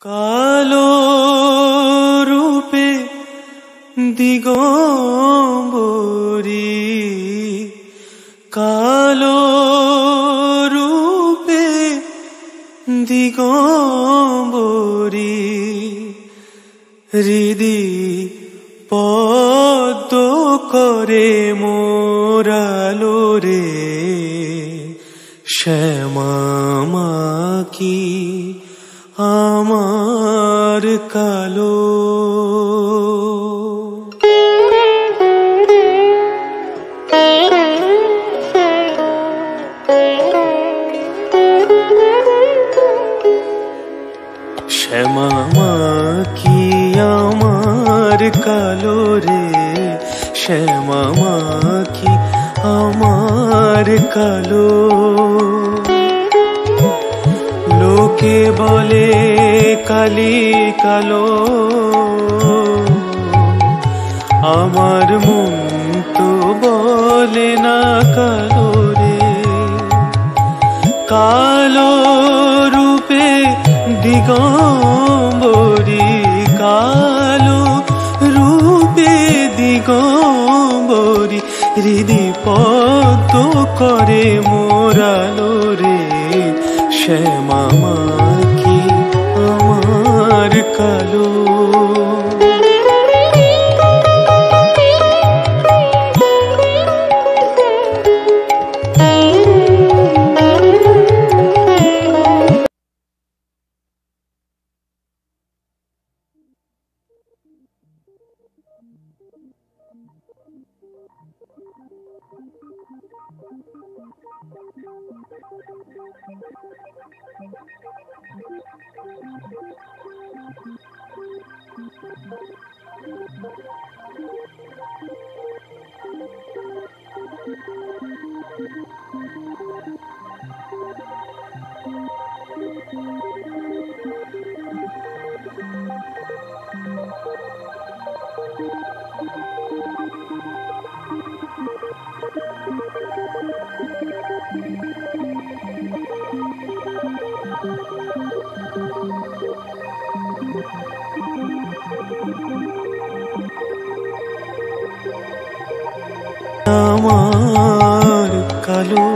কালো রূপে দিগম্বরী, কালো রূপে দিগম্বরী, হৃদি পদ্ম করে মোরালো রে, শ্যামা মাকি আমার কালো। শ্যামা মাকি আমার কালো রে, শ্যামা মাকি আমার কালো। লোকে বলে কালি কালো, আমার মন তো বলে না কালো রে। কালো রূপে দিগম্বরী, কালো রূপে দিগম্বরী, হৃদি পদ্ম করে মোরালো রে, শ্যামা মাকি আমার কালো। আমার কালো।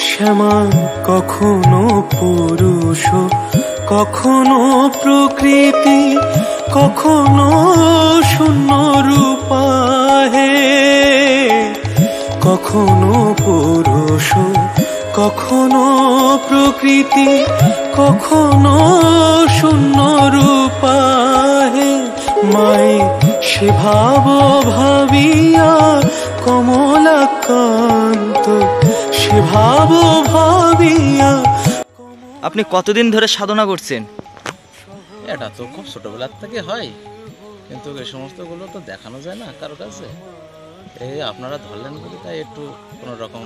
শ্যামা কখনো পুরুষ, কখনো প্রকৃতি, কখনো শূন্য রূপা হে। কখনো পুরুষ, কখনো প্রকৃতি, কখনো শূন্য রূপা হে। মাই সে ভাব ভাবিয়া কমলাকান্ত, সে ভাব ভাবিয়া। আপনি কতদিন ধরে সাধনা করছেন? এটা তো খুব ছোটবেলার থেকে হয়, কিন্তু এই সমস্তগুলো তো দেখানো যায় না কারো কাছে। এই আপনারা ধরলেন বলে তাই একটু কোনো রকম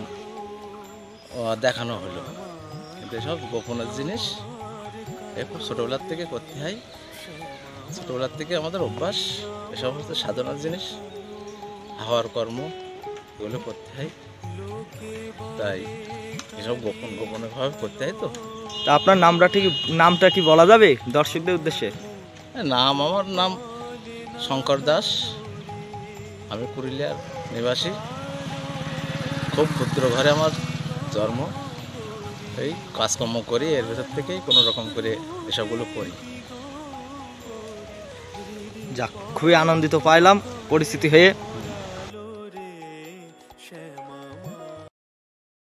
দেখানো হলো, কিন্তু এসব গোপনের জিনিস এ খুব ছোটোবেলার থেকে করতে হয়। ছোটোবেলার থেকে আমাদের অভ্যাস এ সমস্ত সাধনার জিনিস, হাওয়ার কর্ম এগুলো করতে হয়, তাই এসব গোপনভাবে করতে হয়। তো আপনার নামটা কি বলা যাবে দর্শকদের উদ্দেশ্যে? আমার নাম শঙ্কর দাস, আমি পুরুলিয়ার নিবাসী। খুব ক্ষুদ্র ঘরে আমার জন্ম, এই কাজকর্ম করি, এর ভেতর থেকেই কোনো রকম করে এসবগুলো করি। যাক, খুবই আনন্দিত পাইলাম পরিস্থিতি হয়ে।